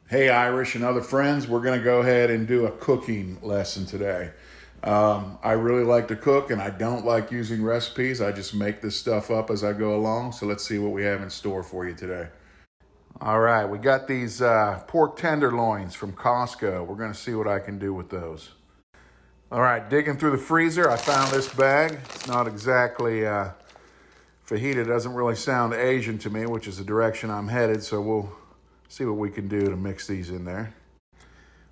Hey Irish and other friends, we're going to go ahead and do a cooking lesson today. I really like to cook and I don't like using recipes. I just make this stuff up as I go along. So let's see what we have in store for you today. All right, we got these pork tenderloins from Costco. We're going to see what I can do with those. All right, digging through the freezer, I found this bag. It's not exactly fajita, doesn't really sound Asian to me, which is the direction I'm headed. So we'll see what we can do to mix these in there.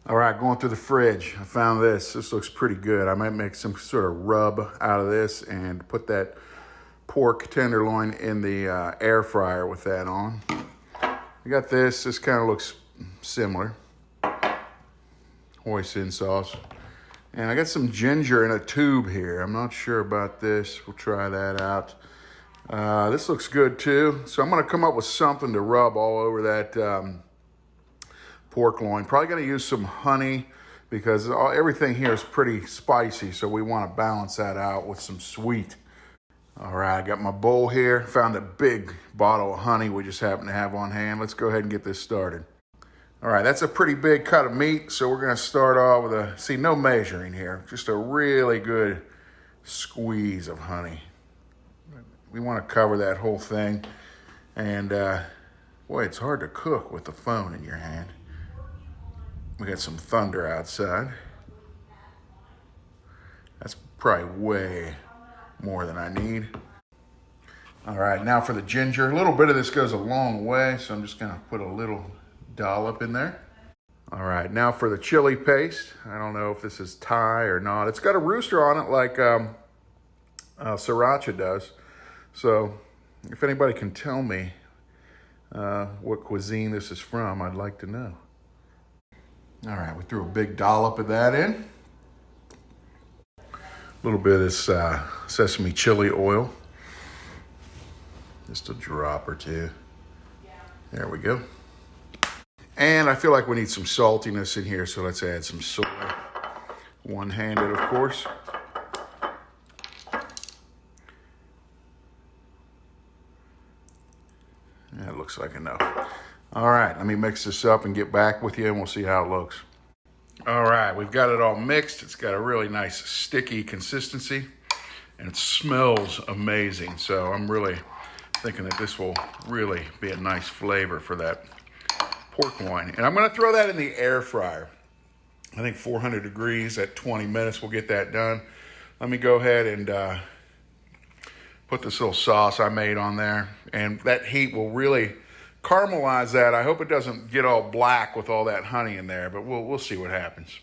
All right, going through the fridge, I found this. This looks pretty good. I might make some sort of rub out of this and put that pork tenderloin in the air fryer with that on. I got this. This kind of looks similar. Hoisin sauce. And I got some ginger in a tube here. I'm not sure about this. We'll try that out. This looks good too. So I'm going to come up with something to rub all over that pork loin. Probably going to use some honey because everything here is pretty spicy. So we want to balance that out with some sweet. All right, I got my bowl here. Found a big bottle of honey we just happen to have on hand. Let's go ahead and get this started. All right, that's a pretty big cut of meat. So we're going to start off with no measuring here. Just a really good squeeze of honey. We want to cover that whole thing. And boy, it's hard to cook with the phone in your hand. We got some thunder outside. That's probably way more than I need. All right, now for the ginger. A little bit of this goes a long way, so I'm just gonna put a little dollop in there. All right, now for the chili paste. I don't know if this is Thai or not. It's got a rooster on it like sriracha does. So if anybody can tell me what cuisine this is from, I'd like to know. All right, we threw a big dollop of that in. A little bit of this sesame chili oil. Just a drop or two. There we go. And I feel like we need some saltiness in here, so let's add some soy. One-handed, of course. That looks like enough. All right, let me mix this up and get back with you and we'll see how it looks. All right, we've got it all mixed. It's got a really nice sticky consistency and it smells amazing. So I'm really thinking that this will really be a nice flavor for that pork loin. And I'm gonna throw that in the air fryer. I think 400 degrees at 20 minutes will get that done. Let me go ahead and put this little sauce I made on there, and that heat will really caramelize that. I hope it doesn't get all black with all that honey in there, but we'll see what happens.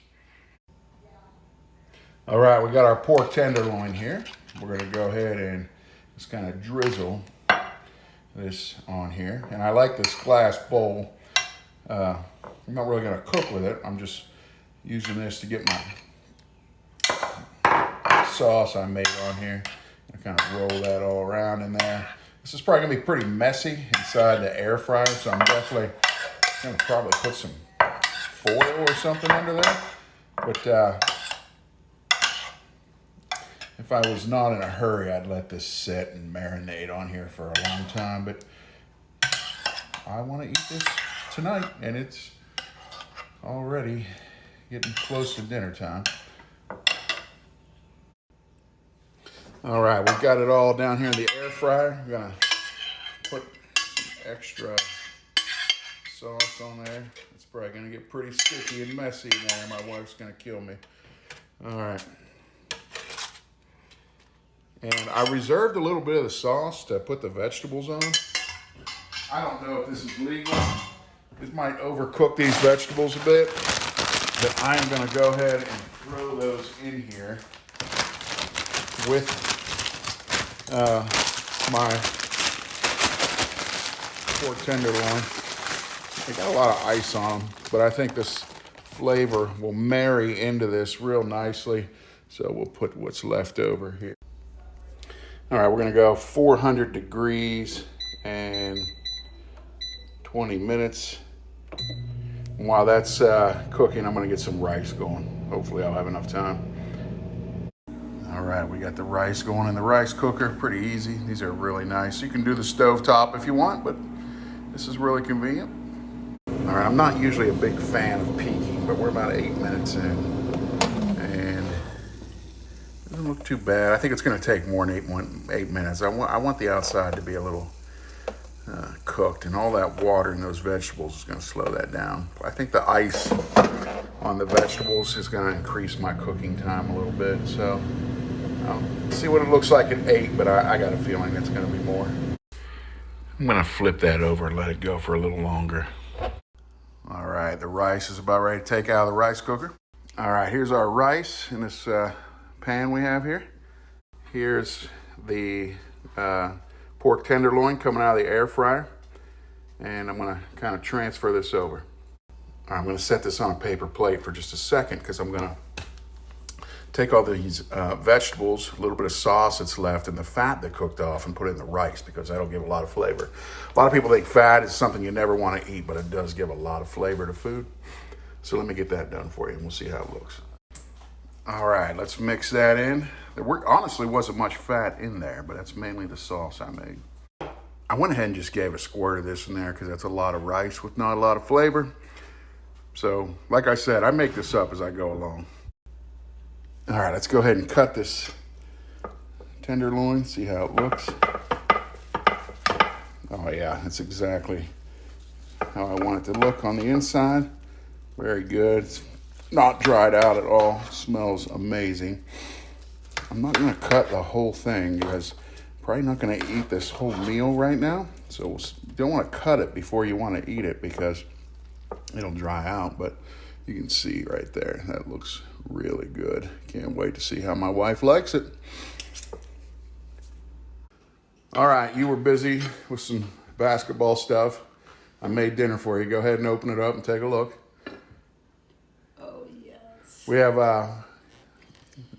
All right, we got our pork tenderloin here. We're gonna go ahead and just kind of drizzle this on here. And I like this glass bowl. I'm not really gonna cook with it. I'm just using this to get my sauce I made on here. I kind of roll that all around in there. This is probably gonna be pretty messy inside the air fryer, so I'm definitely gonna probably put some foil or something under there. But if I was not in a hurry, I'd let this sit and marinate on here for a long time. But I want to eat this tonight, and it's already getting close to dinner time. All right, we've got it all down here in the air fryer. I'm gonna put some extra sauce on there. It's probably gonna get pretty sticky and messy in there. My wife's gonna kill me. All right. And I reserved a little bit of the sauce to put the vegetables on. I don't know if this is legal. This might overcook these vegetables a bit, but I am gonna go ahead and throw those in here with my pork tenderloin. They got a lot of ice on them, but I think this flavor will marry into this real nicely. So we'll put what's left over here. All right, we're gonna go 400 degrees and 20 minutes. And while that's cooking, I'm gonna get some rice going. Hopefully I'll have enough time. All right, we got the rice going in the rice cooker. Pretty easy. These are really nice. You can do the stovetop if you want, but this is really convenient. All right, I'm not usually a big fan of peeking, but we're about 8 minutes in, and it doesn't look too bad. I think it's going to take more than 8 minutes. I want the outside to be a little cooked, and all that water in those vegetables is going to slow that down. I think the ice on the vegetables is going to increase my cooking time a little bit. So I'll see what it looks like at 8, but I got a feeling it's going to be more. I'm going to flip that over and let it go for a little longer. All right, the rice is about ready to take out of the rice cooker. All right, here's our rice in this pan we have here. Here's the pork tenderloin coming out of the air fryer. And I'm gonna kind of transfer this over. All right, I'm gonna set this on a paper plate for just a second because I'm gonna take all these vegetables, a little bit of sauce that's left, and the fat that cooked off, and put it in the rice because that'll give a lot of flavor. A lot of people think fat is something you never want to eat, but it does give a lot of flavor to food. So let me get that done for you, and we'll see how it looks. All right, let's mix that in. There honestly wasn't much fat in there, but that's mainly the sauce I made. I went ahead and just gave a squirt of this in there because that's a lot of rice with not a lot of flavor. So, like I said, I make this up as I go along. All right, let's go ahead and cut this tenderloin, see how it looks. Oh yeah, that's exactly how I want it to look on the inside. Very good. It's not dried out at all. It smells amazing. I'm not gonna cut the whole thing because I'm probably not gonna eat this whole meal right now. So you don't wanna cut it before you wanna eat it because it'll dry out, but you can see right there, that looks really good. Can't wait to see how my wife likes it. All right, you were busy with some basketball stuff. I made dinner for you. Go ahead and open it up and take a look. Oh, yes. We have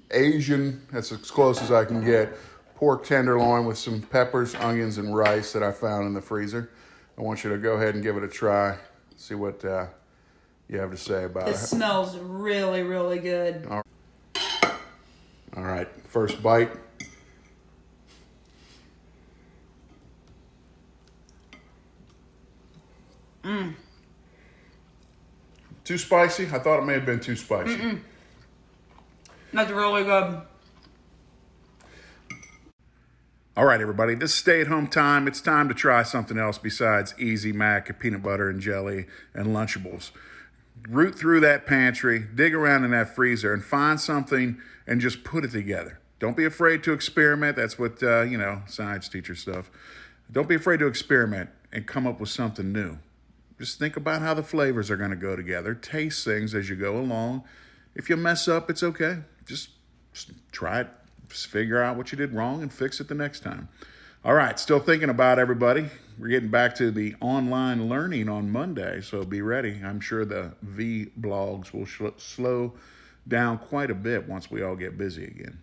Asian, that's as close as I can get, pork tenderloin with some peppers, onions, and rice that I found in the freezer. I want you to go ahead and give it a try. See what you have to say about it. It smells really, really good. All right, first bite. Too spicy? I thought it may have been too spicy. That's really good. All right, everybody, this is stay-at-home time. It's time to try something else besides Easy Mac and peanut butter and jelly and Lunchables. Root through that pantry, dig around in that freezer, and find something and just put it together. Don't be afraid to experiment. That's what, science teacher stuff. Don't be afraid to experiment and come up with something new. Just think about how the flavors are going to go together. Taste things as you go along. If you mess up, it's okay. Just try it. Just figure out what you did wrong and fix it the next time. All right, still thinking about everybody. We're getting back to the online learning on Monday, so be ready. I'm sure the Vblogs will slow down quite a bit once we all get busy again.